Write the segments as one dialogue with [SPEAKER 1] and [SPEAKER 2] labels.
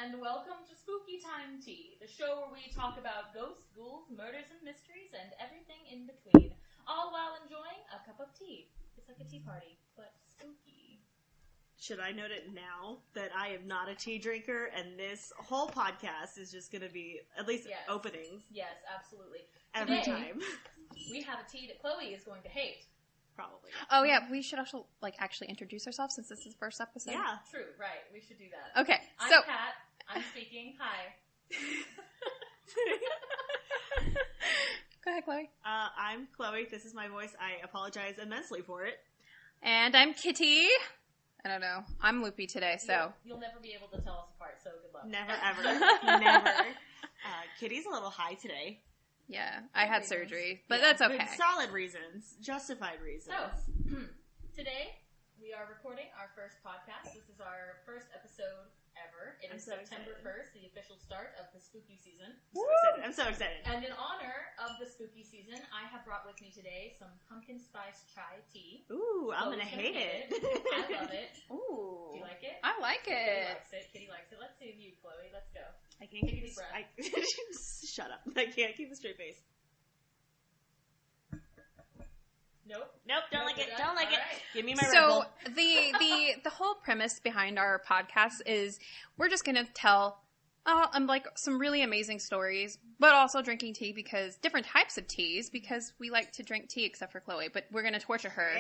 [SPEAKER 1] and welcome to Spooky Time Tea, the show where we talk about ghosts, ghouls, murders, and mysteries, and everything in between, all while enjoying a cup of tea. It's like a tea party, but spooky.
[SPEAKER 2] Should I note it now that I am not a tea drinker, and this whole podcast is just going to be, at least openings.
[SPEAKER 1] Yes, absolutely.
[SPEAKER 2] Every
[SPEAKER 1] Today,
[SPEAKER 2] time.
[SPEAKER 1] We have a tea that Chloe is going to hate.
[SPEAKER 2] Probably.
[SPEAKER 3] Oh yeah, we should also actually introduce ourselves since this is the first episode.
[SPEAKER 2] Yeah.
[SPEAKER 1] True, right. We should do that.
[SPEAKER 3] Okay,
[SPEAKER 1] I'm
[SPEAKER 3] so
[SPEAKER 1] Kat. I'm speaking. Hi.
[SPEAKER 3] Go ahead, Chloe.
[SPEAKER 2] I'm Chloe. This is my voice. I apologize immensely for it.
[SPEAKER 3] And I'm Kitty. I don't know. I'm loopy today, so
[SPEAKER 1] You'll never be able to tell us apart, so good luck.
[SPEAKER 2] Never, ever. Never. Kitty's a little high today.
[SPEAKER 3] yeah, I had surgery, but
[SPEAKER 2] Yeah,
[SPEAKER 3] that's okay.
[SPEAKER 2] Good, solid reasons. Justified reasons.
[SPEAKER 1] So, today we are recording our first podcast. This is our first episode ever. It is
[SPEAKER 2] I'm so
[SPEAKER 1] September
[SPEAKER 2] excited.
[SPEAKER 1] 1st, the official start of the spooky season.
[SPEAKER 2] I'm so excited.
[SPEAKER 1] And in honor of the spooky season, I have brought with me today some pumpkin spice chai tea.
[SPEAKER 2] Ooh, I'm going to
[SPEAKER 1] Chloe's
[SPEAKER 2] hate it.
[SPEAKER 1] I love it.
[SPEAKER 3] Ooh,
[SPEAKER 1] Do you like it?
[SPEAKER 3] I like
[SPEAKER 1] Kitty
[SPEAKER 3] it.
[SPEAKER 1] likes it. Kitty likes it. Let's see you, Chloe. Let's go.
[SPEAKER 2] I can't
[SPEAKER 1] Take a
[SPEAKER 2] keep
[SPEAKER 1] deep breath.
[SPEAKER 2] Shut up. I can't keep a straight face.
[SPEAKER 1] Nope.
[SPEAKER 2] Nope, don't like it. Don't like it.
[SPEAKER 1] All right.
[SPEAKER 2] Give me my Red
[SPEAKER 3] So
[SPEAKER 2] Bull.
[SPEAKER 3] the whole premise behind our podcast is we're just gonna tell some really amazing stories, but also drinking tea because different types of teas because we like to drink tea except for Chloe, but we're gonna torture her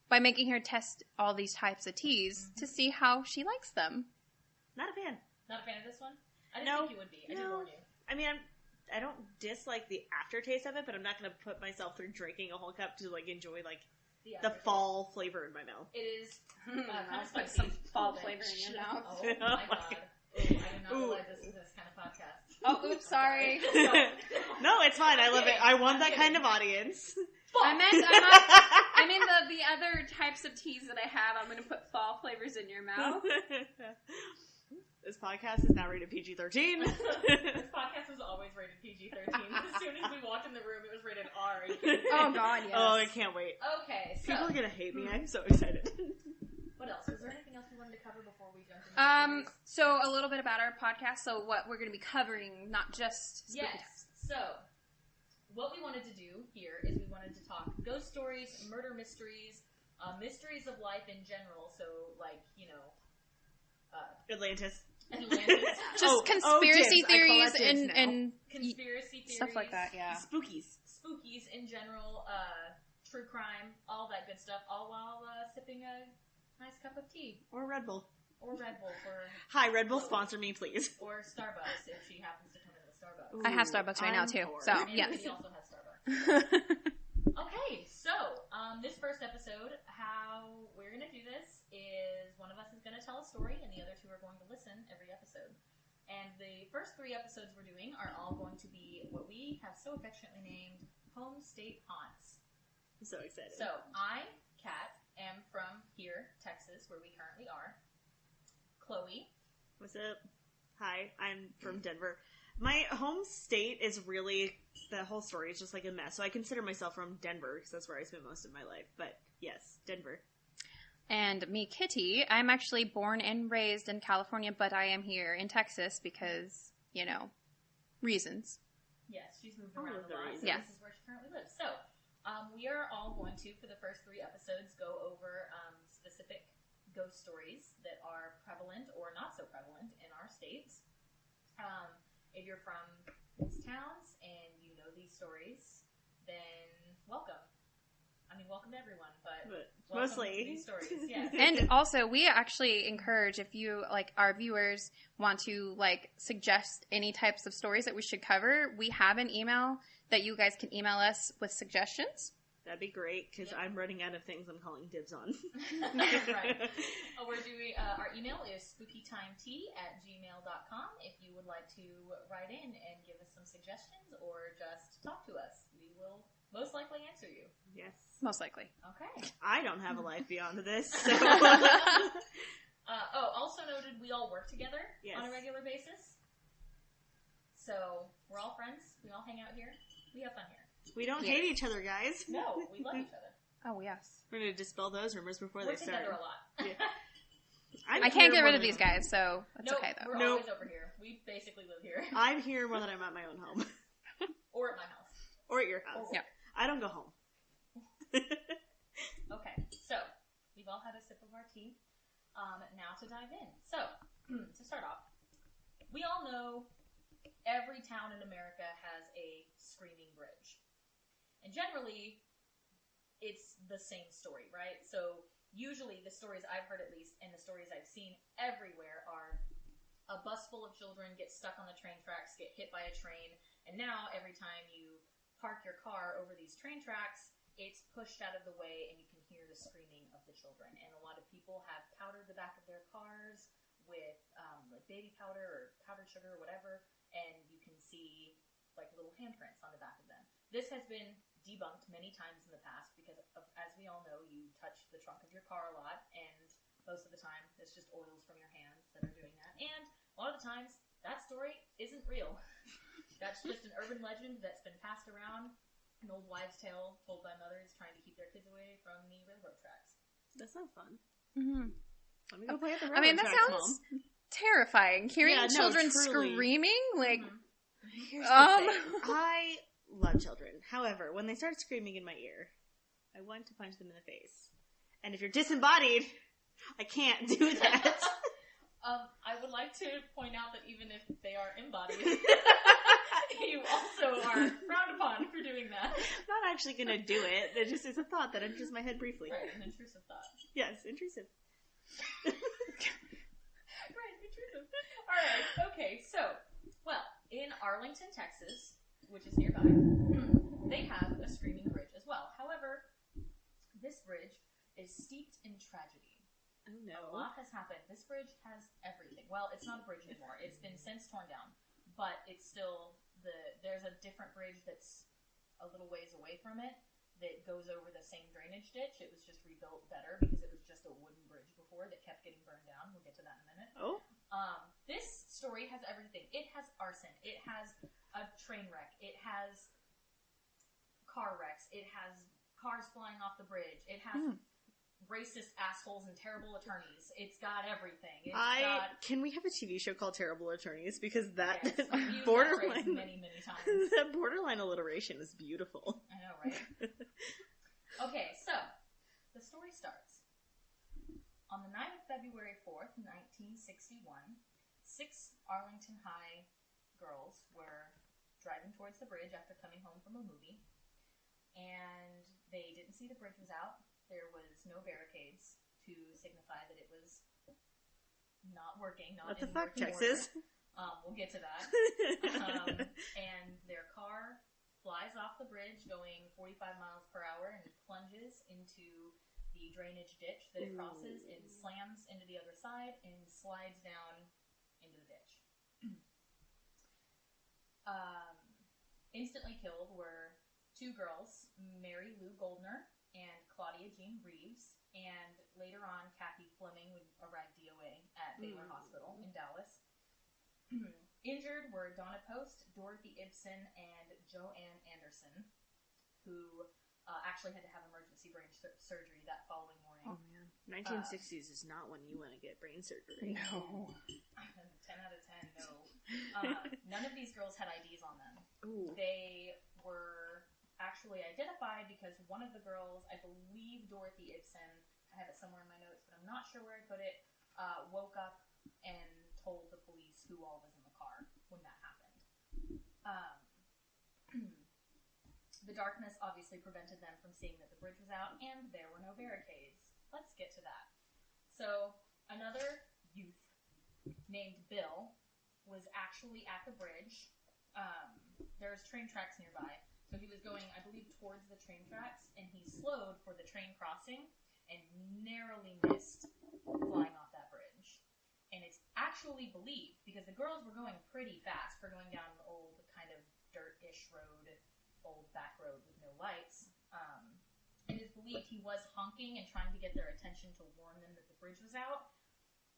[SPEAKER 3] by making her test all these types of teas to see how she likes them.
[SPEAKER 2] Not a fan.
[SPEAKER 1] Not a fan of this one? I didn't think you would be. I did warn you.
[SPEAKER 2] I mean, I don't dislike the aftertaste of it, but I'm not going to put myself through drinking a whole cup to enjoy the fall flavor in my mouth.
[SPEAKER 1] It is kind of
[SPEAKER 3] Put
[SPEAKER 1] spicy.
[SPEAKER 3] some fall
[SPEAKER 1] Oh,
[SPEAKER 3] flavor in your mouth.
[SPEAKER 1] Oh my god. Ooh, I did not realize this was this kind of podcast.
[SPEAKER 3] Oh, oops, sorry.
[SPEAKER 2] No, it's fine. I love it. I want that kind of audience.
[SPEAKER 3] I mean the other types of teas that I have. I'm going to put fall flavors in your mouth.
[SPEAKER 2] This podcast is now rated PG-13.
[SPEAKER 1] This podcast was always rated PG-13. As soon as we walked in the room, it was rated R. Are you kidding me?
[SPEAKER 3] Oh God, yes.
[SPEAKER 2] Oh, I can't wait.
[SPEAKER 1] Okay, so
[SPEAKER 2] People are going to hate me. I'm so excited.
[SPEAKER 1] what else? Was there anything else we wanted to cover before we jump into the stories?
[SPEAKER 3] So a little bit about our podcast. So what we're going to be covering, not just spooky
[SPEAKER 1] Yes. So, what we wanted to do here is we wanted to talk ghost stories, murder mysteries, mysteries of life in general. So,
[SPEAKER 2] Atlantis.
[SPEAKER 3] just conspiracy
[SPEAKER 2] dibs.
[SPEAKER 3] theories
[SPEAKER 2] I call that dibs
[SPEAKER 3] and
[SPEAKER 1] conspiracy theories,
[SPEAKER 3] stuff like that. Yeah.
[SPEAKER 1] spookies in general, true crime, all that good stuff, all while sipping a nice cup of tea
[SPEAKER 2] Or Red Bull.
[SPEAKER 1] or Red Bull for
[SPEAKER 2] Hi, Red Bull, sponsor me, please.
[SPEAKER 1] or Starbucks if she happens to come into the Starbucks.
[SPEAKER 3] I have Starbucks right now too.
[SPEAKER 2] poor.
[SPEAKER 3] So
[SPEAKER 1] And
[SPEAKER 3] yes.
[SPEAKER 1] he also has Starbucks. Okay, so this first episode, how we're going to do this is one of us is going to tell a story and the other two are going to listen every episode. And the first 3 episodes we're doing are all going to be what we have so affectionately named Home State Haunts.
[SPEAKER 2] I'm so excited.
[SPEAKER 1] So, I, Kat, am from here, Texas, where we currently are. Chloe.
[SPEAKER 2] What's up? Hi, I'm from Denver. My home state is really, the whole story is just a mess. So I consider myself from Denver because that's where I spent most of my life. But yes, Denver.
[SPEAKER 3] And me, Kitty. I'm actually born and raised in California, but I am here in Texas because reasons.
[SPEAKER 1] Yes, she's moved
[SPEAKER 2] All
[SPEAKER 1] around
[SPEAKER 2] of
[SPEAKER 1] a
[SPEAKER 2] the
[SPEAKER 1] lot, so
[SPEAKER 2] reasons.
[SPEAKER 1] this is where she currently lives. So, we are all going to, for the first 3 episodes, go over specific ghost stories that are prevalent or not so prevalent in our states. If you're from these towns and you know these stories, then welcome. I mean, welcome to everyone, but welcome
[SPEAKER 2] mostly
[SPEAKER 1] to these stories. Yes.
[SPEAKER 3] And also, we actually encourage if you, our viewers want to, suggest any types of stories that we should cover, we have an email that you guys can email us with suggestions.
[SPEAKER 2] That'd be great because I'm running out of things I'm calling dibs on.
[SPEAKER 1] Right. We're doing, our email is spookytimetea@gmail.com if you would like to write in and give us some suggestions or just talk to us. We will most likely answer you.
[SPEAKER 2] Yes.
[SPEAKER 3] Most likely.
[SPEAKER 1] Okay.
[SPEAKER 2] I don't have a life beyond this, so.
[SPEAKER 1] Also noted, we all work together on a regular basis. So, we're all friends. We all hang out here. We have fun here.
[SPEAKER 2] We don't hate each other, guys.
[SPEAKER 1] No, we love each other.
[SPEAKER 3] Oh, yes.
[SPEAKER 2] We're going to dispel those rumors before
[SPEAKER 1] We're
[SPEAKER 2] they start.
[SPEAKER 1] together a lot.
[SPEAKER 2] Yeah. I'm
[SPEAKER 3] I can't get
[SPEAKER 2] here
[SPEAKER 3] rid
[SPEAKER 2] more
[SPEAKER 3] of
[SPEAKER 2] than
[SPEAKER 3] these
[SPEAKER 2] I'm-
[SPEAKER 3] guys, so it's
[SPEAKER 1] Nope,
[SPEAKER 3] okay though.
[SPEAKER 1] we're
[SPEAKER 2] Nope.
[SPEAKER 1] always over here. We basically live here.
[SPEAKER 2] I'm here more than I'm at my own home.
[SPEAKER 1] Or at my house.
[SPEAKER 2] Or at your house.
[SPEAKER 3] Yeah.
[SPEAKER 2] I don't go home.
[SPEAKER 1] Okay, so we've all had a sip of our tea. Now to dive in. So, to start off, we all know every town in America has a screaming bridge. And generally, it's the same story, right? So, usually the stories I've heard at least, and the stories I've seen everywhere are a bus full of children get stuck on the train tracks, get hit by a train, and now every time you park your car over these train tracks, it's pushed out of the way and you can hear the screaming of the children. And a lot of people have powdered the back of their cars with like baby powder or powdered sugar or whatever, and you can see like little handprints on the back of them. This has been debunked many times in the past because, as we all know, you touch the trunk of your car a lot, and most of the time it's just oils from your hands that are doing that. And a lot of the times that story isn't real. That's just an urban legend that's been passed around, an old wives' tale told by mothers trying to keep their kids away from the railroad tracks.
[SPEAKER 2] That's not fun.
[SPEAKER 3] Mm-hmm.
[SPEAKER 2] Let me go play at the
[SPEAKER 3] I mean,
[SPEAKER 2] railroad
[SPEAKER 3] that
[SPEAKER 2] tracks,
[SPEAKER 3] sounds
[SPEAKER 2] Mom.
[SPEAKER 3] terrifying. Hearing
[SPEAKER 2] Yeah, no,
[SPEAKER 3] children
[SPEAKER 2] truly.
[SPEAKER 3] screaming, like,
[SPEAKER 2] Here's the thing. I love children. However, when they start screaming in my ear, I want to punch them in the face. And if you're disembodied, I can't do that.
[SPEAKER 1] I would like to point out that even if they are embodied, you also are frowned upon for doing that.
[SPEAKER 2] I'm not actually going to do it. It just is a thought that enters my head briefly.
[SPEAKER 1] Right, an intrusive thought.
[SPEAKER 2] Yes, intrusive.
[SPEAKER 1] Right, intrusive. Alright, okay, so, well, in Arlington, Texas, which is nearby, they have a screaming bridge as well. However, this bridge is steeped in tragedy.
[SPEAKER 2] Oh no.
[SPEAKER 1] A lot has happened. This bridge has everything. Well, it's not a bridge anymore. It's been since torn down. But it's still, there's a different bridge that's a little ways away from it that goes over the same drainage ditch. It was just rebuilt better because it was just a wooden bridge before that kept getting burned down. We'll get to that in a minute.
[SPEAKER 2] Oh?
[SPEAKER 1] This story has everything. It has arson. It has a train wreck. It has car wrecks. It has cars flying off the bridge. It has racist assholes and terrible attorneys. It's got everything.
[SPEAKER 2] Can we have a TV show called Terrible Attorneys? Because that
[SPEAKER 1] Yes, I've used that
[SPEAKER 2] borderline
[SPEAKER 1] phrase many times.
[SPEAKER 2] that borderline alliteration is beautiful.
[SPEAKER 1] I know, right? Okay, so the story starts. On the night of February 4th, 1961, 6 Arlington High girls were driving towards the bridge after coming home from a movie, and they didn't see the bridge was out. There was no barricades to signify that it was not working. Not
[SPEAKER 2] What the
[SPEAKER 1] in
[SPEAKER 2] fuck,
[SPEAKER 1] working
[SPEAKER 2] Texas?
[SPEAKER 1] order. We'll get to that. And their car flies off the bridge going 45 miles per hour and plunges into the drainage ditch that it crosses and slams into the other side and slides down into the ditch. Instantly killed were 2 girls, Mary Lou Goldner and Claudia Jean Reeves, and later on Kathy Fleming would arrive DOA at Baylor Hospital in Dallas. Injured were Donna Post, Dorothy Ibsen, and Joanne Anderson, who actually had to have emergency brain surgery that following morning.
[SPEAKER 2] Oh man, 1960s is not when you want to get brain surgery.
[SPEAKER 3] no.
[SPEAKER 1] 10 out of 10, no. None of these girls had IDs on them.
[SPEAKER 2] Ooh.
[SPEAKER 1] They were actually identified because one of the girls, I believe Dorothy Ibsen, I have it somewhere in my notes, but I'm not sure where I put it, woke up and told the police who all was in the car when that happened. The darkness obviously prevented them from seeing that the bridge was out, and there were no barricades. Let's get to that. So, another youth named Bill was actually at the bridge. There's train tracks nearby. So he was going, I believe, towards the train tracks, and he slowed for the train crossing and narrowly missed flying off that bridge. And it's actually believed, because the girls were going pretty fast for going down an old kind of dirt-ish road, old back road with no lights. It is believed he was honking and trying to get their attention to warn them that the bridge was out,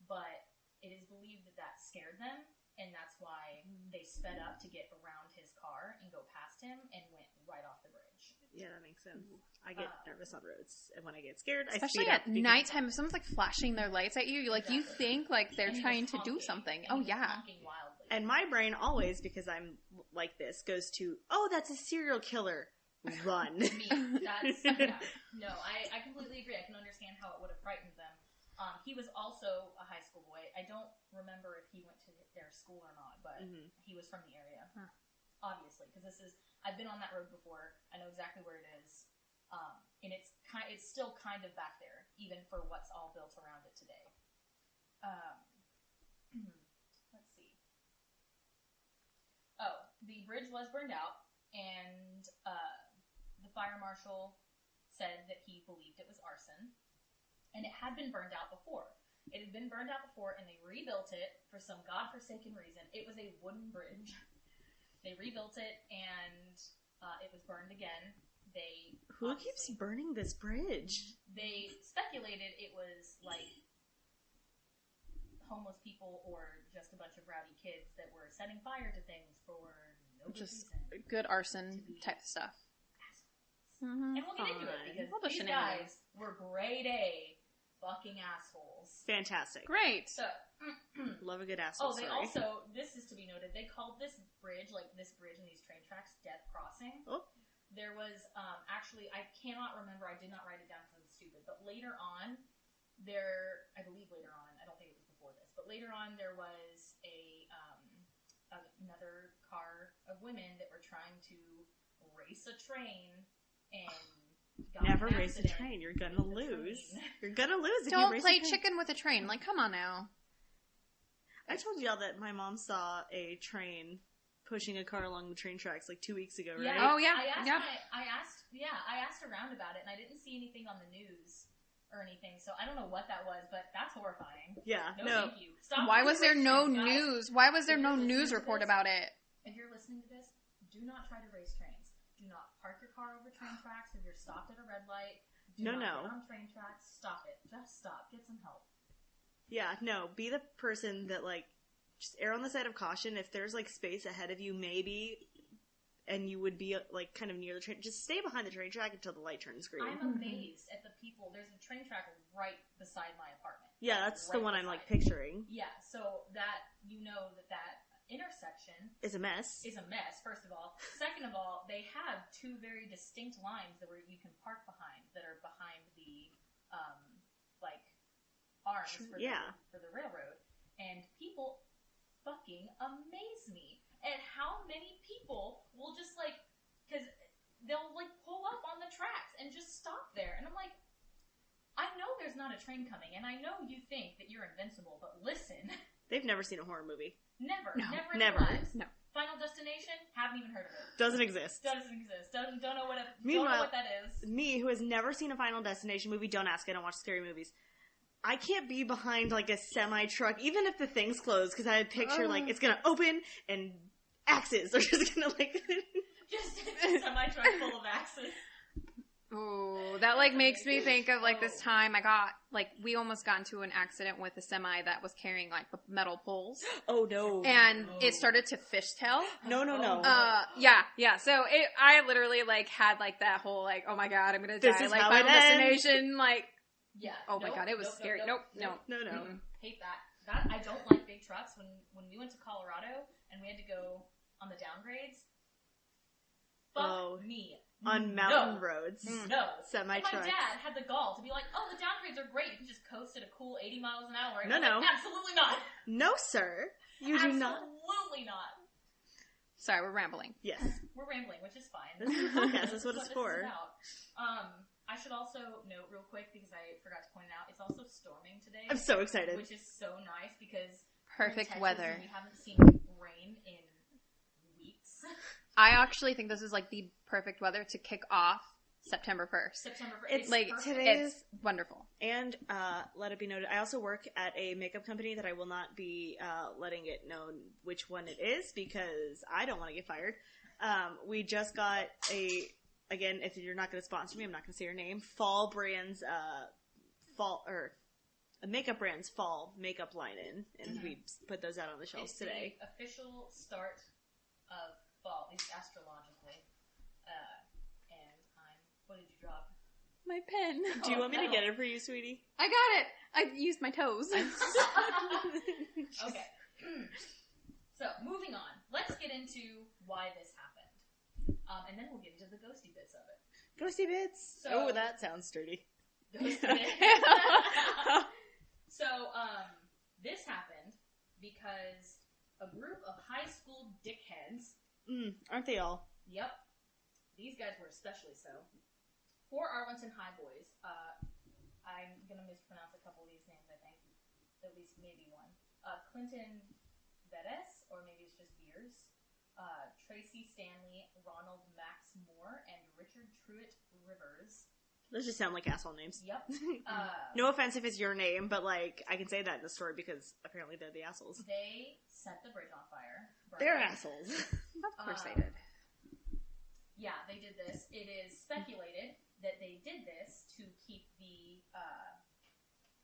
[SPEAKER 1] but it is believed that that scared them, and that's why they sped up to get around his car and go past him and went right off the bridge.
[SPEAKER 2] Yeah, that makes sense. I get nervous on roads, and when I get scared,
[SPEAKER 3] especially
[SPEAKER 2] I speed up.
[SPEAKER 3] at nighttime, if someone's like flashing their lights at you, like you think like they're trying to do something. Oh yeah.
[SPEAKER 2] And my brain always, because I'm like this, goes to, oh, that's a serial killer. Run.
[SPEAKER 1] Me. That's, yeah. No, I completely agree. I can understand how it would have frightened them. He was also a high school boy. I don't remember if he went to their school or not, but he was from the area. Huh. Obviously, because I've been on that road before. I know exactly where it is. And it's still kind of back there, even for what's all built around it today. Let's see. Oh, the bridge was burned out, and the fire marshal said that he believed it was arson, and it had been burned out before. It had been burned out before, and they rebuilt it for some godforsaken reason. It was a wooden bridge. They rebuilt it, and it was burned again.
[SPEAKER 2] Who keeps burning this bridge?
[SPEAKER 1] They speculated it was like homeless people or just a bunch of rowdy kids that were setting fire to things for no
[SPEAKER 3] just
[SPEAKER 1] reason.
[SPEAKER 3] Good arson type stuff.
[SPEAKER 1] Mm-hmm. And we'll get into it because these guys were grade A fucking assholes.
[SPEAKER 2] Fantastic.
[SPEAKER 3] Great.
[SPEAKER 1] So,
[SPEAKER 2] love a good asshole story.
[SPEAKER 1] Also, this is to be noted, they called this bridge and these train tracks, Death Crossing.
[SPEAKER 2] Oh.
[SPEAKER 1] There was, actually, I cannot remember, I did not write it down because I'm stupid, but later on, I believe later on, I don't think it was before this, but later on there was another car of women that were trying to race a train and
[SPEAKER 2] never race a train. You're gonna lose. You're gonna lose if
[SPEAKER 3] Don't
[SPEAKER 2] you race
[SPEAKER 3] play
[SPEAKER 2] a train.
[SPEAKER 3] chicken with a train. Like, come on now.
[SPEAKER 2] I told y'all that my mom saw a train pushing a car along the train tracks like 2 weeks ago, right?
[SPEAKER 3] Yeah. Oh yeah.
[SPEAKER 1] I asked around about it, and I didn't see anything on the news or anything, so I don't know what that was, but that's horrifying.
[SPEAKER 2] Yeah.
[SPEAKER 1] No. Thank you. Stop.
[SPEAKER 3] Why was there no news? Why was there no news report about it?
[SPEAKER 1] If you're listening to this, do not try to race trains. Do not park your car over train tracks if you're stopped at a red light. Do not get on train tracks. Stop it. Just stop. Get some help.
[SPEAKER 2] Yeah, no. Be the person that, like, just err on the side of caution. If there's, like, space ahead of you, maybe, and you would be, like, kind of near the train, just stay behind the train track until the light turns green.
[SPEAKER 1] I'm amazed at the people. There's a train track right beside my apartment.
[SPEAKER 2] Yeah, that's the one I'm, like, picturing.
[SPEAKER 1] Yeah, so that, that intersection
[SPEAKER 2] is a mess,
[SPEAKER 1] first of all. Second of all, they have two very distinct lines that you can park behind, that are behind the, arms for the railroad. And people fucking amaze me at how many people will just, because they'll, pull up on the tracks and just stop there. And I'm like, I know there's not a train coming, and I know you think that you're invincible, but listen.
[SPEAKER 2] They've never seen a horror movie.
[SPEAKER 1] Never in their lives. No. Final Destination, haven't even heard of it.
[SPEAKER 2] Doesn't exist.
[SPEAKER 1] Don't know what that is.
[SPEAKER 2] Me, who has never seen a Final Destination movie, don't ask, I don't watch scary movies. I can't be behind, a semi-truck, even if the thing's closed, because I picture, it's gonna open, and axes are just gonna,
[SPEAKER 1] Just a semi-truck full of axes.
[SPEAKER 3] Ooh, that, makes me think of, this time I got, we almost got into an accident with a semi that was carrying, metal poles.
[SPEAKER 2] Oh, no.
[SPEAKER 3] And it started to fishtail.
[SPEAKER 2] No.
[SPEAKER 3] Yeah. So I literally, had, that whole, oh my god, I'm gonna die. Final Destination,
[SPEAKER 1] Yeah.
[SPEAKER 3] Oh my god, it was scary. Nope.
[SPEAKER 2] No.
[SPEAKER 1] Hate that. I don't like big trucks. When we went to Colorado and we had to go on the downgrades, fuck me.
[SPEAKER 2] On mountain roads.
[SPEAKER 1] No.
[SPEAKER 2] Semi-trucks.
[SPEAKER 1] My dad had the gall to be like, oh, the downgrades are great. You can just coast at a cool 80 miles an hour. And
[SPEAKER 2] No.
[SPEAKER 1] Absolutely not.
[SPEAKER 2] No, sir. You do not.
[SPEAKER 1] Absolutely not.
[SPEAKER 3] Sorry, we're rambling.
[SPEAKER 2] Yes.
[SPEAKER 1] We're rambling, which is fine.
[SPEAKER 2] This is a podcast. That's what it's for.
[SPEAKER 1] I should also note real quick, because I forgot to point it out, it's also storming today.
[SPEAKER 2] I'm so excited.
[SPEAKER 1] Which is so nice, because
[SPEAKER 3] perfect
[SPEAKER 1] Texas,
[SPEAKER 3] weather.
[SPEAKER 1] We haven't seen rain in weeks.
[SPEAKER 3] I actually think this is the perfect weather to kick off September 1st. It's wonderful.
[SPEAKER 2] And let it be noted, I also work at a makeup company that I will not be letting it known which one it is, because I don't want to get fired. We just got again, if you're not going to sponsor me, I'm not going to say your name. Fall Brands, a makeup brand's fall makeup line in, and we put those out on the shelves today.
[SPEAKER 1] The official start of fall, at least astrologically, and drop?
[SPEAKER 3] My pen.
[SPEAKER 2] Do you want me to get it for you, sweetie?
[SPEAKER 3] I got it. I used my toes.
[SPEAKER 1] Okay. So, moving on. Let's get into why this happened. And then we'll get into the ghosty bits of it.
[SPEAKER 2] Ghosty bits.
[SPEAKER 1] So-
[SPEAKER 2] Oh, that sounds sturdy.
[SPEAKER 1] Ghosty bits. So, this happened because a group of high school dickheads,
[SPEAKER 2] Aren't they all?
[SPEAKER 1] yep, these guys were especially so, 4 Arlington High boys, I'm gonna mispronounce a couple of these names, I think, at least maybe one, Clinton Bettis, or maybe it's just Beers, Tracy Stanley, Ronald Max Moore, and Richard Truitt Rivers.
[SPEAKER 2] Those just sound like asshole names.
[SPEAKER 1] Yep.
[SPEAKER 2] No offense if it's your name, but like I can say that in the story because apparently they're the assholes.
[SPEAKER 1] They set the bridge on fire.
[SPEAKER 2] They're assholes.
[SPEAKER 3] Of course they did.
[SPEAKER 1] Yeah, they did this. It is speculated that they did this to keep the,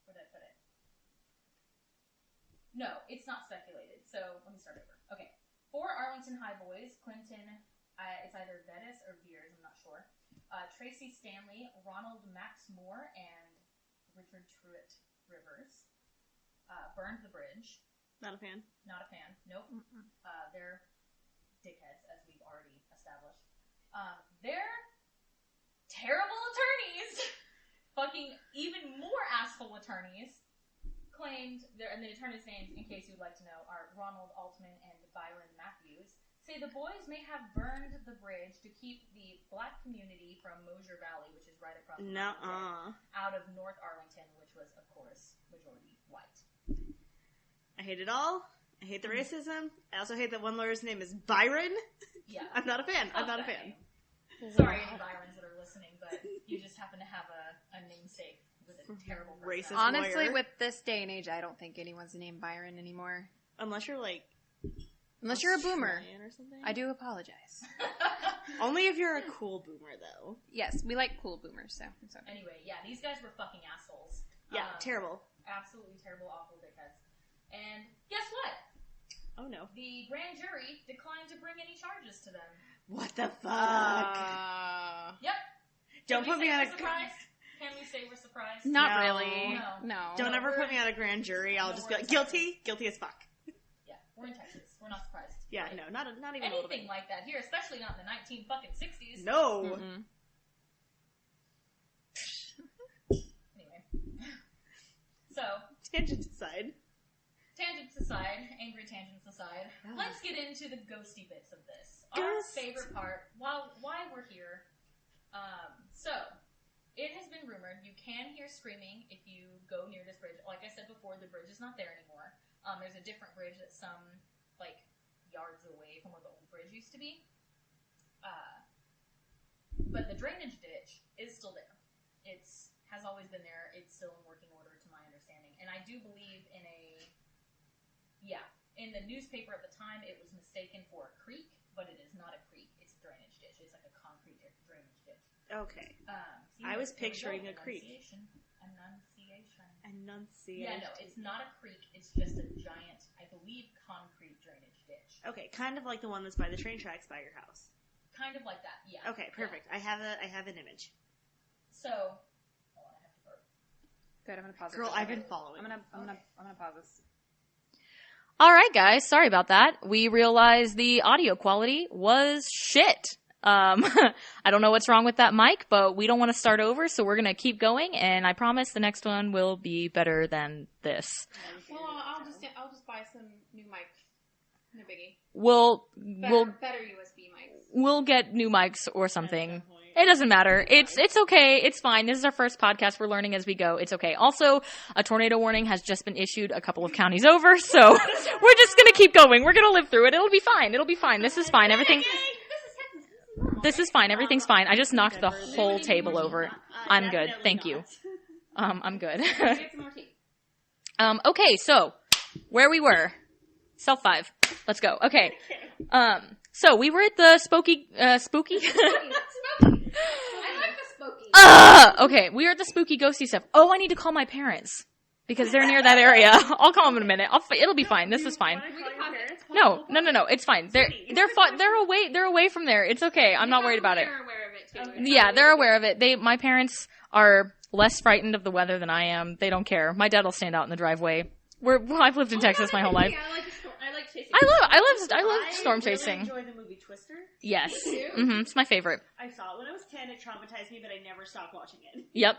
[SPEAKER 1] where did I put it? No, it's not speculated. So, let me start over. Okay. 4 Arlington High boys, Clinton, it's either Bettis or Beers, I'm not sure. Tracy Stanley, Ronald Max Moore, and Richard Truitt Rivers burned the bridge.
[SPEAKER 2] Not a fan.
[SPEAKER 1] Not a fan. Nope. They're dickheads, as we've already established. They're terrible attorneys. Fucking even more asshole attorneys claimed, and the attorneys' names, in case you'd like to know, are Ronald Altman and Byron Matthews, say the boys may have burned the bridge to keep the black community from Mosier Valley, which is right across the mountain, out of North Arlington, which was, of course, majority white.
[SPEAKER 2] I hate it all. I hate the racism. I also hate that one lawyer's name is Byron.
[SPEAKER 1] Yeah.
[SPEAKER 2] I'm not a fan. I'm not a fan.
[SPEAKER 1] Sorry, any Byrons that are listening, but you just happen to have a namesake with a terrible
[SPEAKER 2] Racist
[SPEAKER 1] personality.
[SPEAKER 3] Honestly,
[SPEAKER 2] lawyer.
[SPEAKER 3] with this day and age, I don't think anyone's named Byron anymore.
[SPEAKER 2] Unless you're like
[SPEAKER 3] Unless you're a boomer.
[SPEAKER 2] Australian or something.
[SPEAKER 3] I do apologize.
[SPEAKER 2] Only if you're a cool boomer, though.
[SPEAKER 3] Yes, we like cool boomers, so it's okay.
[SPEAKER 1] Anyway, yeah, these guys were fucking assholes.
[SPEAKER 2] Yeah, terrible.
[SPEAKER 1] Absolutely terrible, awful dickheads. And guess what?
[SPEAKER 2] Oh no.
[SPEAKER 1] The grand jury declined to bring any charges to them.
[SPEAKER 2] What the fuck?
[SPEAKER 1] Yep.
[SPEAKER 2] Don't
[SPEAKER 1] Can
[SPEAKER 2] put
[SPEAKER 1] we
[SPEAKER 2] me
[SPEAKER 1] say
[SPEAKER 2] on
[SPEAKER 1] we're
[SPEAKER 2] a.
[SPEAKER 1] surprised? Can we say we're surprised?
[SPEAKER 3] Not
[SPEAKER 2] No.
[SPEAKER 3] really.
[SPEAKER 1] No.
[SPEAKER 3] No.
[SPEAKER 2] Don't
[SPEAKER 1] No,
[SPEAKER 2] ever
[SPEAKER 1] we're-
[SPEAKER 2] put me on a grand jury. I'll
[SPEAKER 1] No,
[SPEAKER 2] just be
[SPEAKER 1] we're
[SPEAKER 2] like,
[SPEAKER 1] in Texas.
[SPEAKER 2] guilty? Guilty as fuck.
[SPEAKER 1] Yeah, we're in Texas. We're not surprised.
[SPEAKER 2] Yeah,
[SPEAKER 1] Right?
[SPEAKER 2] no, not even a little
[SPEAKER 1] Anything
[SPEAKER 2] bit.
[SPEAKER 1] like that here, especially not in the 1960s.
[SPEAKER 2] No.
[SPEAKER 3] Mm-mm.
[SPEAKER 1] Anyway. So,
[SPEAKER 2] Tangent aside.
[SPEAKER 1] tangents aside, angry tangents aside, let's get into the ghosty bits of this. Our
[SPEAKER 2] Ghost.
[SPEAKER 1] favorite part, why we're here. So, it has been rumored you can hear screaming if you go near this bridge. Like I said before, the bridge is not there anymore. There's a different bridge that's some, like, yards away from where the old bridge used to be. But the drainage ditch is still there. Has always been there. It's still in working order, to my understanding. And I do believe in the newspaper at the time, it was mistaken for a creek, but it is not a creek. It's a drainage ditch. It's like a concrete drainage ditch.
[SPEAKER 2] Okay.
[SPEAKER 1] See,
[SPEAKER 2] I was
[SPEAKER 1] there we go,
[SPEAKER 2] picturing a creek.
[SPEAKER 1] Enunciation.
[SPEAKER 2] Enunciation.
[SPEAKER 1] Yeah, no, it's not a creek. It's just a giant, I believe, concrete drainage ditch.
[SPEAKER 2] Okay, kind of like the one that's by the train tracks by your house.
[SPEAKER 1] Kind of like that, yeah.
[SPEAKER 2] Okay, perfect.
[SPEAKER 1] Yeah.
[SPEAKER 2] I have an image.
[SPEAKER 1] So, hold on, I have to burp.
[SPEAKER 3] Good, I'm gonna pause it.
[SPEAKER 2] Girl, I've been following.
[SPEAKER 3] I'm gonna pause this.
[SPEAKER 4] All right, guys. Sorry about that. We realized the audio quality was shit. I don't know what's wrong with that mic, but we don't want to start over, so we're going to keep going, and I promise the next one will be better than this.
[SPEAKER 3] Well, I'll just buy some new mics. No biggie.
[SPEAKER 4] We'll
[SPEAKER 3] Better USB mics.
[SPEAKER 4] we'll get new mics or something. It doesn't matter. It's okay. It's fine. This is our first podcast. We're learning as we go. It's okay. Also, a tornado warning has just been issued a couple of counties over, so we're just going to keep going. We're going to live through it. It'll be fine. It'll be fine. This is fine. This is fine. Everything's fine. I just knocked the whole table over. I'm good. Thank you. I'm good.
[SPEAKER 3] Get some more tea.
[SPEAKER 4] Okay, so where we were. Self 5. Let's go. Okay. So we were at the spooky
[SPEAKER 3] I like the spooky.
[SPEAKER 4] okay, we were at the spooky ghosty stuff. Oh, I need to call my parents because they're near that area. I'll call them in a minute. It'll be fine. This is fine. No. It's fine. They're away from there. It's okay. I'm not worried about it.
[SPEAKER 3] They're aware of it too.
[SPEAKER 2] Okay.
[SPEAKER 4] Yeah, they're aware of it. My parents are less frightened of the weather than I am. They don't care. My dad will stand out in the driveway. I've lived in Texas my whole life.
[SPEAKER 3] I like chasing.
[SPEAKER 4] I love storm
[SPEAKER 2] really
[SPEAKER 4] chasing.
[SPEAKER 2] enjoy the movie Twister.
[SPEAKER 4] Yes.
[SPEAKER 3] Me too.
[SPEAKER 4] It's my favorite.
[SPEAKER 2] I saw it when I was 10. It traumatized me, but I never stopped watching it.
[SPEAKER 4] Yep.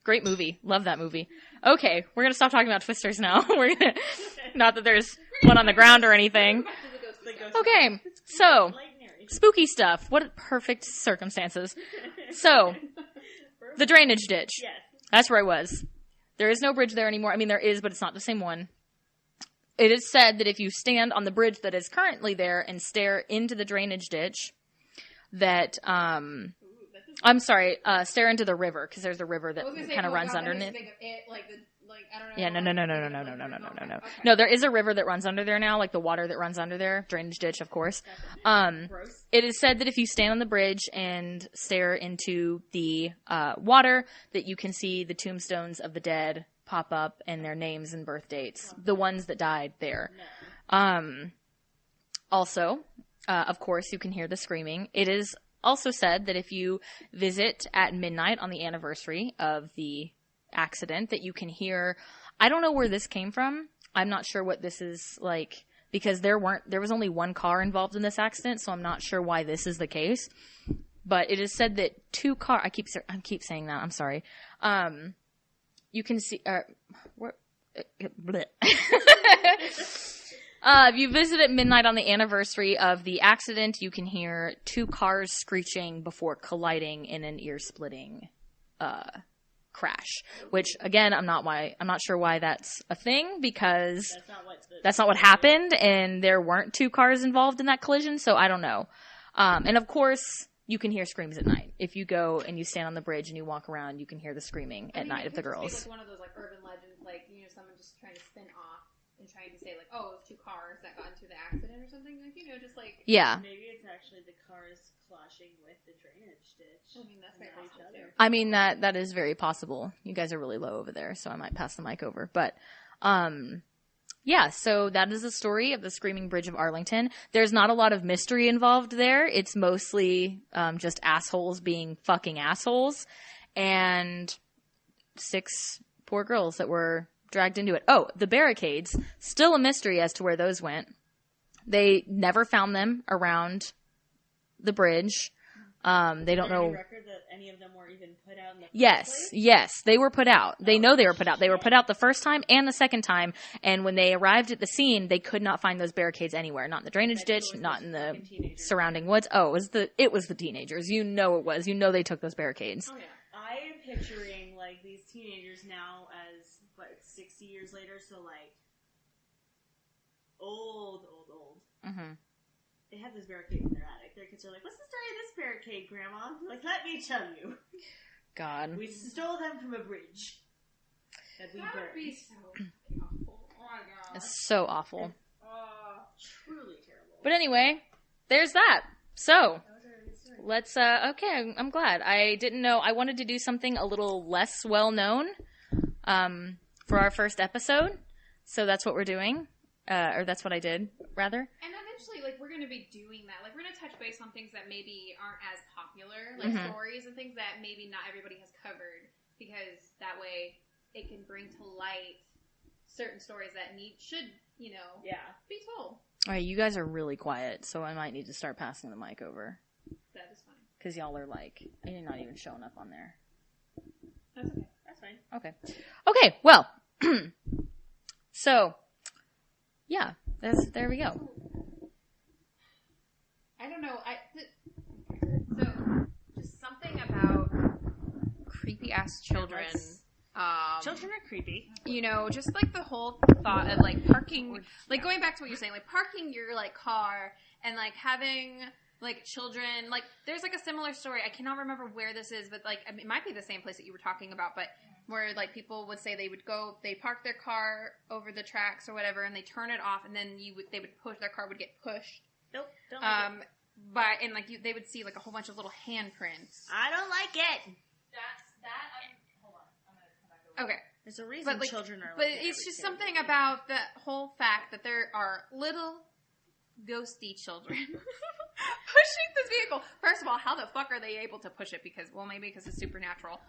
[SPEAKER 4] Great movie. Love that movie. Okay, we're gonna stop talking about twisters now. We're gonna, not that there's one on the ground or anything.
[SPEAKER 3] Back to the ghost
[SPEAKER 2] The
[SPEAKER 3] stuff.
[SPEAKER 2] ghost
[SPEAKER 4] Okay, so
[SPEAKER 2] Light and airy.
[SPEAKER 4] spooky stuff. What perfect circumstances. So, the drainage ditch.
[SPEAKER 2] Yes.
[SPEAKER 4] That's where I was. There is no bridge there anymore. I mean, there is, but it's not the same one. It is said that if you stand on the bridge that is currently there and stare into the drainage ditch, that, stare into the river, because there's a river that kind of runs underneath.
[SPEAKER 3] I don't know.
[SPEAKER 4] Yeah, no. No, there is a river that runs under there now, like the water that runs under there, drainage ditch, of course.
[SPEAKER 2] Gross.
[SPEAKER 4] It is said that if you stand on the bridge and stare into the water, that you can see the tombstones of the dead pop up and their names and birth dates, the ones that died there. Also, of course, you can hear the screaming. It is also said that if you visit at midnight on the anniversary of the accident, that you can hear, I don't know where this came from. I'm not sure what this is like, because there was only one car involved in this accident, so I'm not sure why this is the case. But it is said that I keep saying that, I'm sorry. You can see, if you visit at midnight on the anniversary of the accident, you can hear 2 cars screeching before colliding in an ear-splitting crash. Which, again, I'm not sure why that's a thing, because that's not what happened, and there weren't 2 cars involved in that collision, so I don't know. And of course, you can hear screams at night. If you go and you stand on the bridge and you walk around, you can hear the screaming at night of the girls.
[SPEAKER 3] It's like one of those urban legends, someone just trying to spin off and trying to say it was 2 cars that got into the accident or something, just
[SPEAKER 4] Yeah.
[SPEAKER 2] Maybe it's actually the cars clashing with the drainage ditch.
[SPEAKER 3] I mean, that's very possible too.
[SPEAKER 4] I mean, that is very possible. You guys are really low over there, so I might pass the mic over. But, yeah, so that is the story of the Screaming Bridge of Arlington. There's not a lot of mystery involved there. It's mostly just assholes being fucking assholes. And 6 poor girls that were dragged into it. Oh, the barricades. Still a mystery as to where those went. They never found them around the bridge. They don't know.
[SPEAKER 2] Any record that any of them were even put out in the
[SPEAKER 4] Yes,
[SPEAKER 2] first place?
[SPEAKER 4] yes, they were put out. They know they were put out. They were put out the first time and the second time, and when they arrived at the scene, they could not find those barricades anywhere. Not in the drainage ditch, not in the surrounding woods. Oh, it was the teenagers. You know it was. You know they took those barricades.
[SPEAKER 2] Oh, yeah. I am picturing, these teenagers now as, 60 years later, so, old.
[SPEAKER 4] Mm-hmm.
[SPEAKER 2] They have this barricade in their attic. Their kids are like, "What's the story of this barricade, Grandma?" I'm like, "Let me tell you.
[SPEAKER 4] God.
[SPEAKER 2] We stole them from a bridge that we
[SPEAKER 3] That would
[SPEAKER 2] burned."
[SPEAKER 3] be so awful. Oh my god.
[SPEAKER 4] It's so awful.
[SPEAKER 2] Truly terrible.
[SPEAKER 4] But anyway, there's that. So, let's, okay, I'm glad. I didn't know, I wanted to do something a little less well known, for our first episode. So that's what we're doing. Or that's what I did, rather.
[SPEAKER 3] And eventually, we're going to be doing that. We're going to touch base on things that maybe aren't as popular, stories and things that maybe not everybody has covered, because that way it can bring to light certain stories that should be told.
[SPEAKER 4] All right, you guys are really quiet, so I might need to start passing the mic over.
[SPEAKER 3] That is fine.
[SPEAKER 4] Because y'all are you're not even showing up on there.
[SPEAKER 3] That's okay.
[SPEAKER 2] That's fine.
[SPEAKER 4] Okay. Okay, well, so, yeah, there we go.
[SPEAKER 3] I don't know. So, just something about creepy ass children.
[SPEAKER 2] Children are creepy.
[SPEAKER 3] Just the whole thought of parking, going back to what you're saying, parking your car and having children. There's a similar story. I cannot remember where this is, but it might be the same place that you were talking about, but where people would say they park their car over the tracks or whatever, and they turn it off, and then they would push, their car would get pushed.
[SPEAKER 2] Nope, don't like it.
[SPEAKER 3] They would see a whole bunch of little handprints.
[SPEAKER 2] I don't like it.
[SPEAKER 1] Hold on. I'm going to come back over.
[SPEAKER 3] Okay.
[SPEAKER 2] There's a reason children are
[SPEAKER 3] But it's just something about the whole fact that there are little ghosty children pushing this vehicle. First of all, how the fuck are they able to push it? Because, well, maybe because it's supernatural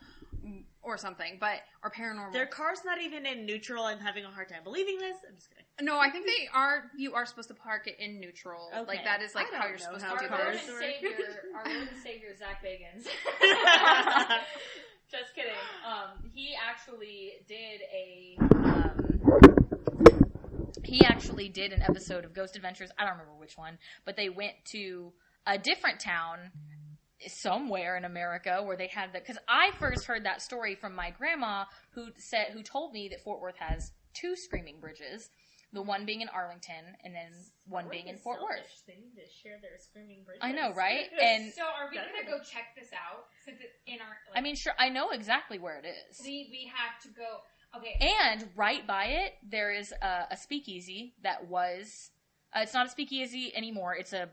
[SPEAKER 3] or something, or paranormal.
[SPEAKER 2] Their car's not even in neutral. I'm having a hard time believing this. I'm just kidding.
[SPEAKER 3] No, I think you are supposed to park it in neutral.
[SPEAKER 2] Okay.
[SPEAKER 3] Like, that is like how you're supposed to do
[SPEAKER 1] Our Lord
[SPEAKER 3] this.
[SPEAKER 1] and Savior, Zach Bagans. Just kidding. He
[SPEAKER 4] actually did an episode of Ghost Adventures. I don't remember which one, but they went to a different town somewhere in America where they had because I first heard that story from my grandma who told me that Fort Worth has 2 screaming bridges, the one being in Arlington and then one being in Fort Worth.
[SPEAKER 2] They need to share their screaming bridges.
[SPEAKER 4] I know, right? And
[SPEAKER 3] So are we gonna go check this out since it's in our?
[SPEAKER 4] I mean, sure, I know exactly where it is.
[SPEAKER 3] We have to go. Okay.
[SPEAKER 4] And right by it, there is a speakeasy that was. It's not a speakeasy anymore. It's a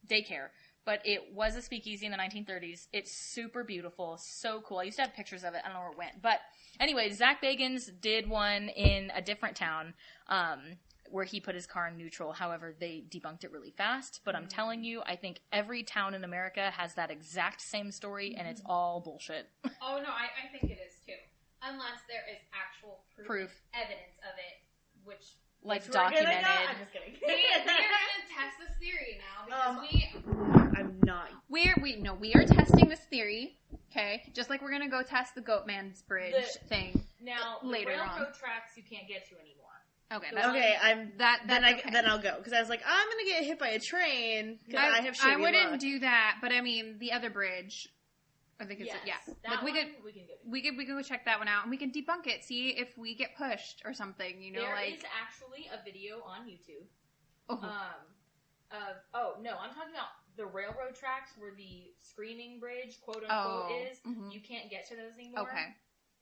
[SPEAKER 4] daycare. But it was a speakeasy in the 1930s. It's super beautiful. So cool. I used to have pictures of it. I don't know where it went. But anyway, Zach Bagans did one in a different town where he put his car in neutral. However, they debunked it really fast. But I'm telling you, I think every town in America has that exact same story, and it's all bullshit.
[SPEAKER 3] Oh, no, I think it is, too. Unless there is actual proof. Evidence of it, which...
[SPEAKER 4] Like
[SPEAKER 2] We're
[SPEAKER 4] documented.
[SPEAKER 2] I'm just kidding.
[SPEAKER 3] we are going to test this theory now, because
[SPEAKER 2] I'm not.
[SPEAKER 3] we are testing this theory, okay? Just like we're going to go test the Goatman's Bridge thing.
[SPEAKER 1] Now,
[SPEAKER 3] Later
[SPEAKER 1] the
[SPEAKER 3] on.
[SPEAKER 1] railroad tracks you can't get to anymore.
[SPEAKER 3] Okay,
[SPEAKER 2] Okay,
[SPEAKER 3] okay.
[SPEAKER 2] then I'll go because I was like, I'm gonna get hit by a train because I have shitty
[SPEAKER 3] I wouldn't
[SPEAKER 2] luck.
[SPEAKER 3] do that, but I mean the other bridge. I think it's
[SPEAKER 1] Yes,
[SPEAKER 3] like
[SPEAKER 1] that
[SPEAKER 3] we
[SPEAKER 1] one
[SPEAKER 3] could
[SPEAKER 1] we can go to.
[SPEAKER 3] we could go check that one out and we can debunk it. See if we get pushed or something. You know,
[SPEAKER 1] There
[SPEAKER 3] like
[SPEAKER 1] is actually a video on YouTube.
[SPEAKER 3] oh,
[SPEAKER 1] No, I'm talking about the railroad tracks where the screaming bridge, quote unquote, is.
[SPEAKER 3] mhm.
[SPEAKER 1] You can't get to those anymore.
[SPEAKER 3] okay.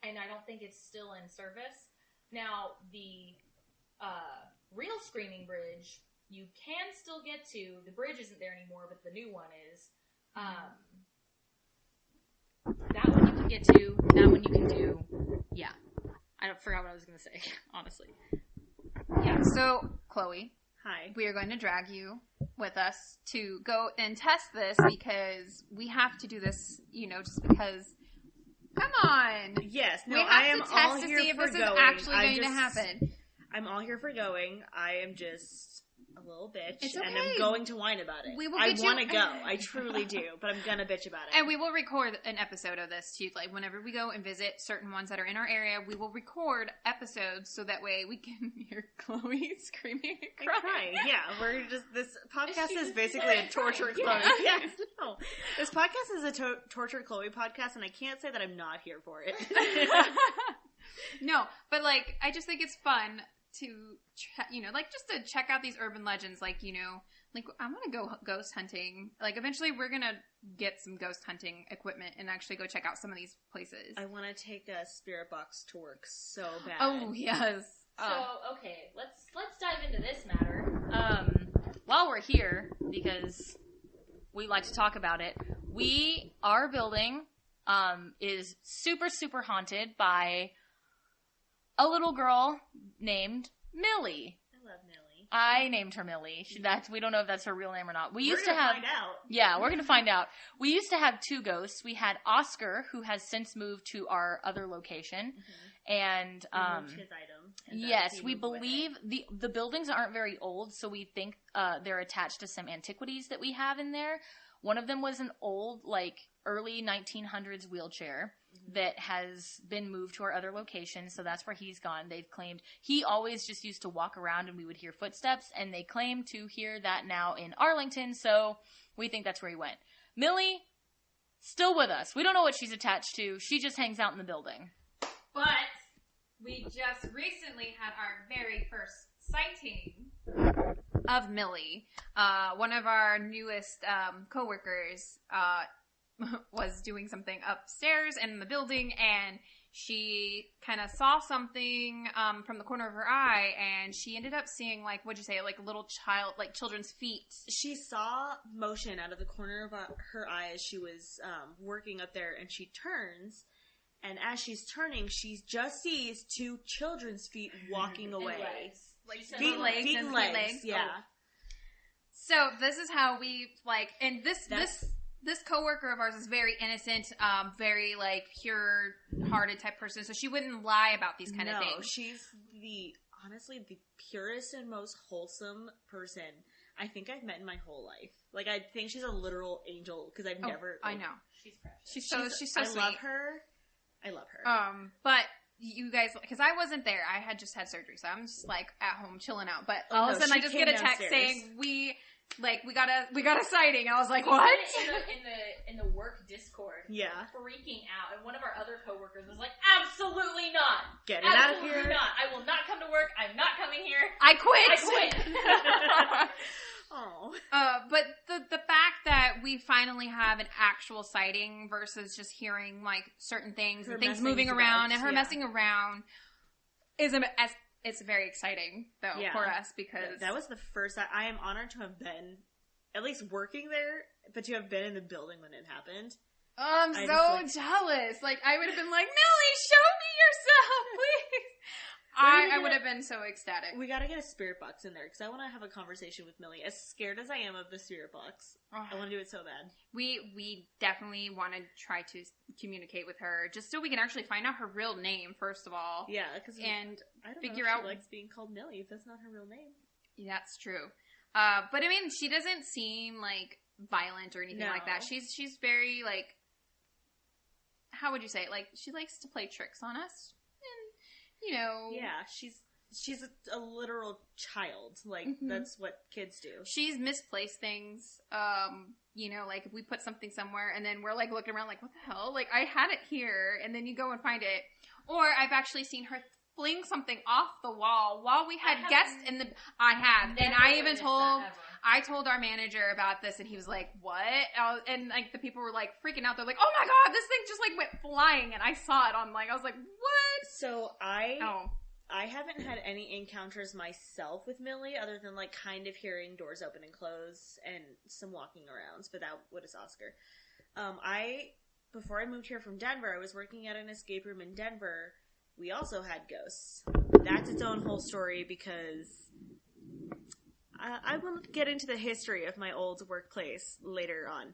[SPEAKER 1] And I don't think it's still in service. Now, the real screaming bridge, you can still get to. The bridge isn't there anymore, but the new one is.
[SPEAKER 4] That one you can get to. That one you can do. Yeah. I forgot what I was going to say, honestly.
[SPEAKER 3] Yeah. So Chloe,
[SPEAKER 2] Hi.
[SPEAKER 3] we are going to drag you with us to go and test this because we have to do this. You know, just because. Come on.
[SPEAKER 2] Yes. No,
[SPEAKER 3] we
[SPEAKER 2] I
[SPEAKER 3] have
[SPEAKER 2] am
[SPEAKER 3] to test
[SPEAKER 2] all
[SPEAKER 3] to
[SPEAKER 2] here
[SPEAKER 3] see if
[SPEAKER 2] for
[SPEAKER 3] this
[SPEAKER 2] going.
[SPEAKER 3] is actually going to happen.
[SPEAKER 2] I'm all here for going. I am just a little bitch,
[SPEAKER 3] It's
[SPEAKER 2] and
[SPEAKER 3] okay.
[SPEAKER 2] I'm going to whine about it.
[SPEAKER 3] We will
[SPEAKER 2] I
[SPEAKER 3] get
[SPEAKER 2] want to
[SPEAKER 3] you-
[SPEAKER 2] go. I truly do, but I'm gonna bitch about it.
[SPEAKER 3] And we will record an episode of this too. Like whenever we go and visit certain ones that are in our area, we will record episodes so that way we can hear Chloe screaming and
[SPEAKER 2] I
[SPEAKER 3] crying.
[SPEAKER 2] cry. Yeah, we're just this podcast
[SPEAKER 1] She's
[SPEAKER 2] is basically a tortured Chloe.
[SPEAKER 1] crying.
[SPEAKER 2] Yes, no, this podcast is a tortured Chloe podcast, and I can't say that I'm not here for it.
[SPEAKER 3] No, but like I just think it's fun to like just to check out these urban legends. Like like I'm gonna go ghost hunting. Like eventually we're gonna get some ghost hunting equipment and actually go check out some of these places.
[SPEAKER 2] I want to take a spirit box to work so bad.
[SPEAKER 3] Oh yes.
[SPEAKER 1] So, okay, let's dive into this matter.
[SPEAKER 4] While we're here, because we like to talk about it, our building is super, super haunted by a little girl named Millie.
[SPEAKER 2] I love Millie.
[SPEAKER 4] I named her Millie. We don't know if that's her real name or not. We
[SPEAKER 2] We're
[SPEAKER 4] used to
[SPEAKER 2] gonna
[SPEAKER 4] have.
[SPEAKER 2] find out.
[SPEAKER 4] Yeah, we're gonna find out. We used to have 2 ghosts. We had Oscar, who has since moved to our other location, and
[SPEAKER 2] Moved his item. And
[SPEAKER 4] yes,
[SPEAKER 2] he
[SPEAKER 4] we
[SPEAKER 2] moved with
[SPEAKER 4] believe the buildings aren't very old, so we think they're attached to some antiquities that we have in there. One of them was an old, like, early 1900s wheelchair that has been moved to our other location, so that's where he's gone. They've claimed he always just used to walk around and we would hear footsteps, and they claim to hear that now in Arlington, so we think that's where he went. Millie, still with us. We don't know what she's attached to. She just hangs out in the building.
[SPEAKER 3] But we just recently had our very first sighting of Millie. One of our newest coworkers was doing something upstairs in the building, and she kind of saw something from the corner of her eye, and she ended up seeing, like, what'd you say, like a little child, like children's feet.
[SPEAKER 2] She saw motion out of the corner of her eye as she was working up there, and she turns, and as she's turning, she just sees 2 children's feet walking away.
[SPEAKER 1] legs.
[SPEAKER 3] Like
[SPEAKER 1] She said
[SPEAKER 3] feet,
[SPEAKER 1] legs.
[SPEAKER 3] legs,
[SPEAKER 2] Feet
[SPEAKER 3] and
[SPEAKER 2] and legs,
[SPEAKER 3] legs.
[SPEAKER 2] yeah.
[SPEAKER 3] So this is how we and this coworker of ours is very innocent, very like pure-hearted type person. So she wouldn't lie about these kind of things.
[SPEAKER 2] No, she's honestly the purest and most wholesome person I think I've met in my whole life. Like, I think she's a literal angel because I've never.
[SPEAKER 3] I know.
[SPEAKER 1] She's precious.
[SPEAKER 3] She's so sweet.
[SPEAKER 2] I love her.
[SPEAKER 3] But you guys, because I wasn't there, I had just had surgery, so I'm just like at home chilling out. But all of a sudden, I just get a text saying we got a sighting. I was like, what?
[SPEAKER 1] In the work Discord,
[SPEAKER 2] yeah,
[SPEAKER 1] freaking out, and one of our other coworkers was like, "Absolutely not,
[SPEAKER 2] get it out of here!
[SPEAKER 1] Not. I will not come to work. I'm not coming here.
[SPEAKER 3] I quit.
[SPEAKER 2] Oh.
[SPEAKER 3] But the fact that we finally have an actual sighting versus just hearing like certain things and things moving around and her messing around it's very exciting though for us because
[SPEAKER 2] that was the first. I am honored to have been at least working there, but to have been in the building when it happened.
[SPEAKER 3] I'm so jealous. Like I would have been like, Millie, show me yourself, please. I would have been so ecstatic.
[SPEAKER 2] We gotta get a spirit box in there because I want to have a conversation with Millie. As scared as I am of the spirit box, I want to do it so bad.
[SPEAKER 3] We definitely want to try to communicate with her just so we can actually find out her real name first of all.
[SPEAKER 2] Yeah, because
[SPEAKER 3] and
[SPEAKER 2] I don't
[SPEAKER 3] figure
[SPEAKER 2] know if
[SPEAKER 3] out
[SPEAKER 2] she likes being called Millie if that's not her real name.
[SPEAKER 3] Yeah, that's true. But I mean, she doesn't seem like violent or anything like that. She's very like, how would you say it? Like she likes to play tricks on us. You know,
[SPEAKER 2] yeah, she's a literal child. Like that's what kids do.
[SPEAKER 3] She's misplaced things. You know, like if we put something somewhere and then we're like looking around, like what the hell? Like I had it here, and then you go and find it. Or I've actually seen her fling something off the wall while we had guests in the. I have, and I even told our manager about this, and he was like, "What?" And like the people were like freaking out. They're like, "Oh my god, this thing just like went flying!" And I saw it on I was like, "What?"
[SPEAKER 2] So I haven't had any encounters myself with Millie, other than like kind of hearing doors open and close and some walking arounds. But that what is Oscar? Before I moved here from Denver, I was working at an escape room in Denver. We also had ghosts. That's its own whole story because. I will get into the history of my old workplace later on.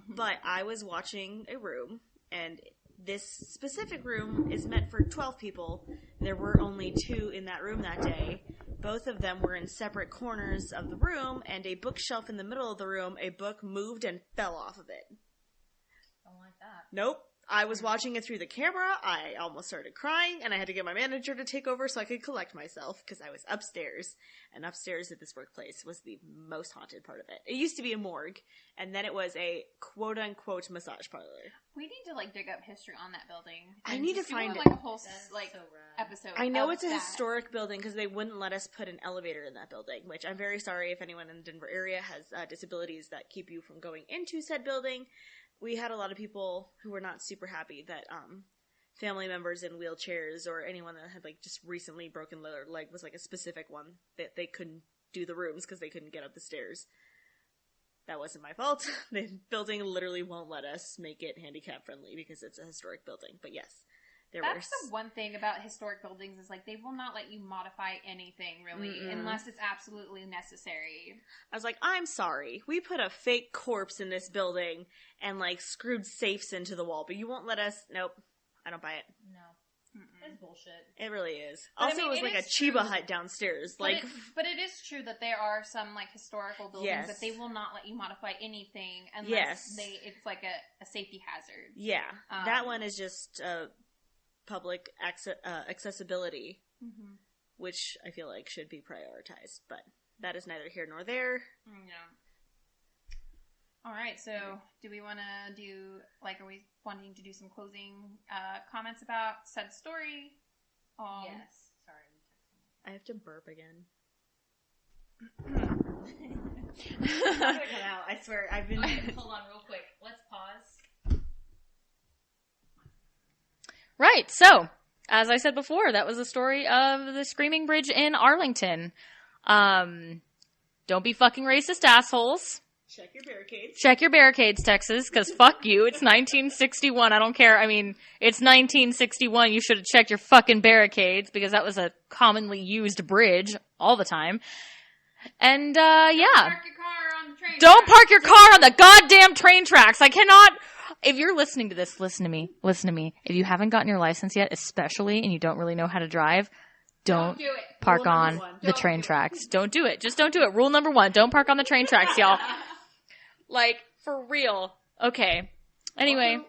[SPEAKER 2] But I was watching a room, and this specific room is meant for 12 people. There were only 2 in that room that day. Both of them were in separate corners of the room, and a bookshelf in the middle of the room, a book moved and fell off of it.
[SPEAKER 1] Don't like that.
[SPEAKER 2] Nope. I was watching it through the camera, I almost started crying, and I had to get my manager to take over so I could collect myself, because I was upstairs, and upstairs at this workplace was the most haunted part of it. It used to be a morgue, and then it was a quote-unquote massage parlor.
[SPEAKER 3] We need to, dig up history on that building.
[SPEAKER 2] I need to find it.
[SPEAKER 3] A whole,
[SPEAKER 1] so
[SPEAKER 3] episode.
[SPEAKER 2] I know it's a historic building, because they wouldn't let us put an elevator in that building, which I'm very sorry if anyone in the Denver area has disabilities that keep you from going into said building. We had a lot of people who were not super happy that family members in wheelchairs or anyone that had just recently broken their leg was a specific one that they couldn't do the rooms because they couldn't get up the stairs. That wasn't my fault. The building literally won't let us make it handicap friendly because it's a historic building. But yes,
[SPEAKER 3] that's the one thing about historic buildings is they will not let you modify anything really unless it's absolutely necessary.
[SPEAKER 2] I was like, I'm sorry, we put a fake corpse in this building and screwed safes into the wall, but you won't let us. Nope, I don't buy it.
[SPEAKER 1] No, it's bullshit.
[SPEAKER 2] It really is. But also, it was it a Chiba hut downstairs.
[SPEAKER 3] But it is true that there are some historical buildings that they will not let you modify anything unless it's a safety hazard.
[SPEAKER 2] Yeah, that one is just public accessibility, which I feel should be prioritized, but that is neither here nor there.
[SPEAKER 3] Yeah. All right, so do we want to do, are we wanting to do some closing comments about said story?
[SPEAKER 1] Yes. Sorry.
[SPEAKER 2] I have to burp again.
[SPEAKER 1] I'm gonna cut out. I swear. I've been. Hold on, real quick. Let's pause.
[SPEAKER 4] Right, so, as I said before, that was the story of the Screaming Bridge in Arlington. Don't be fucking racist assholes.
[SPEAKER 2] Check your barricades.
[SPEAKER 4] Check your barricades, Texas, because fuck you, it's 1961, I don't care. I mean, it's 1961, you should have checked your fucking barricades, because that was a commonly used bridge all the time. And,
[SPEAKER 3] Park
[SPEAKER 4] yeah.
[SPEAKER 3] your car on the train.
[SPEAKER 4] Don't park your car on the goddamn train tracks. I cannot. If you're listening to this, listen to me. Listen to me. If you haven't gotten your license yet, especially, and you don't really know how to drive, don't
[SPEAKER 3] do it.
[SPEAKER 4] park
[SPEAKER 2] Rule number
[SPEAKER 4] on
[SPEAKER 2] one.
[SPEAKER 4] the train tracks. Don't do it. Just don't do it. Rule number 1, don't park on the train tracks, y'all. Like, for real. Okay. Anyway.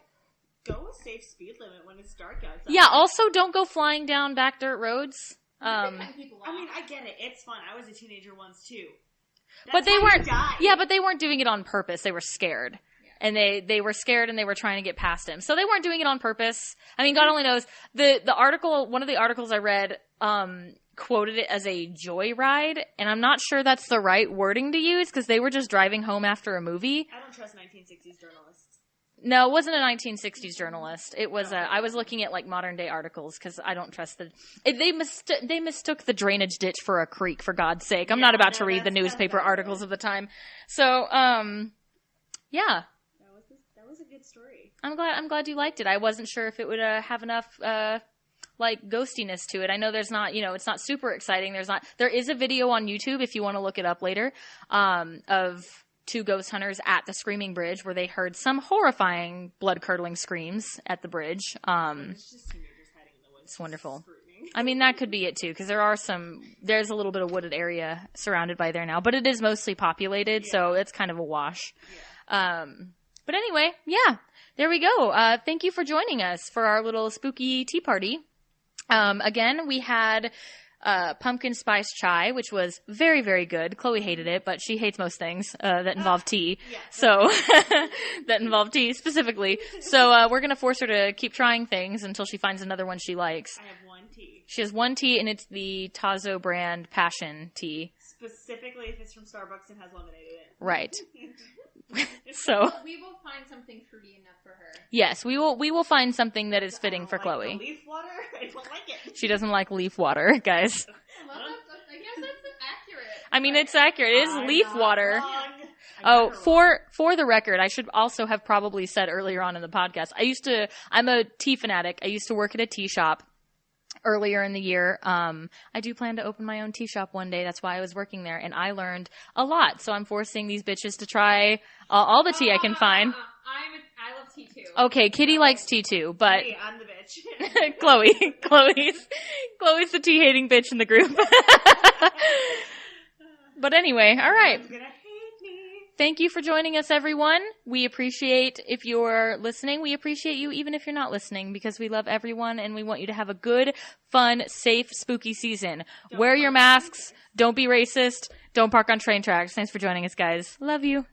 [SPEAKER 2] Also, go a safe speed limit when it's dark outside.
[SPEAKER 4] Yeah, also don't go flying down back dirt roads.
[SPEAKER 2] I mean, I get it. It's fun. I was a teenager once too.
[SPEAKER 4] But
[SPEAKER 2] That's
[SPEAKER 4] they
[SPEAKER 2] how you
[SPEAKER 4] weren't.
[SPEAKER 2] die.
[SPEAKER 4] Yeah, but they weren't doing it on purpose. They were scared, and they were scared, and they were trying to get past him. So they weren't doing it on purpose. I mean, God only knows. The article, one of the articles I read, quoted it as a joyride, and I'm not sure that's the right wording to use because they were just driving home after a movie.
[SPEAKER 2] I don't trust 1960s journalists.
[SPEAKER 4] No, it wasn't a 1960s journalist. It was I was looking at like modern day articles because I don't trust they mistook the drainage ditch for a creek, for God's sake. I'm not about to read the newspaper articles of the time. So, yeah.
[SPEAKER 2] That was a good story.
[SPEAKER 4] I'm glad you liked it. I wasn't sure if it would have enough like ghostiness to it. I know there's not, it's not super exciting. There is a video on YouTube if you want to look it up later, of 2 ghost hunters at the Screaming Bridge where they heard some horrifying blood-curdling screams at the bridge.
[SPEAKER 2] It's just teenagers hiding in the woods.
[SPEAKER 4] It's wonderful.
[SPEAKER 2] Screaming.
[SPEAKER 4] I mean, that could be it too, because there's a little bit of wooded area surrounded by there now, but it is mostly populated, so it's kind of a wash. Yeah. But anyway, yeah, there we go. Thank you for joining us for our little spooky tea party. Again, we had pumpkin spice chai, which was very, very good. Chloe hated it, but she hates most things that involve tea. Yeah. So that involve tea specifically. So we're gonna force her to keep trying things until she finds another one she likes.
[SPEAKER 2] I have one tea.
[SPEAKER 4] She has one tea, and it's the Tazo brand Passion tea.
[SPEAKER 2] Specifically, if it's from Starbucks and has lemonade in it.
[SPEAKER 4] Right. So
[SPEAKER 3] we will find something fruity enough for her.
[SPEAKER 4] yes, we will find something that is fitting for
[SPEAKER 2] like
[SPEAKER 4] Chloe.
[SPEAKER 2] the leaf water? I don't like it.
[SPEAKER 4] She doesn't like leaf water, guys.
[SPEAKER 3] Well, I guess that's accurate.
[SPEAKER 4] I mean, it's accurate. It is
[SPEAKER 2] I'm
[SPEAKER 4] leaf
[SPEAKER 2] not
[SPEAKER 4] water.
[SPEAKER 2] wrong.
[SPEAKER 4] Oh, for the record, I should also have probably said earlier on in the podcast, I'm a tea fanatic. I used to work at a tea shop earlier in the year. I do plan to open my own tea shop one day. That's why I was working there, and I learned a lot. So I'm forcing these bitches to try all the tea I can find.
[SPEAKER 3] I love tea too.
[SPEAKER 4] Okay, Kitty likes tea too, but
[SPEAKER 2] Hey, I'm the bitch.
[SPEAKER 4] Chloe's the tea hating bitch in the group. But anyway, all right.
[SPEAKER 2] Everyone's gonna hate me.
[SPEAKER 4] Thank you for joining us, everyone. We appreciate if you're listening. We appreciate you even if you're not listening, because we love everyone and we want you to have a good, fun, safe, spooky season. Wear your masks. Don't be racist. Don't park on train tracks. Thanks for joining us, guys. Love you.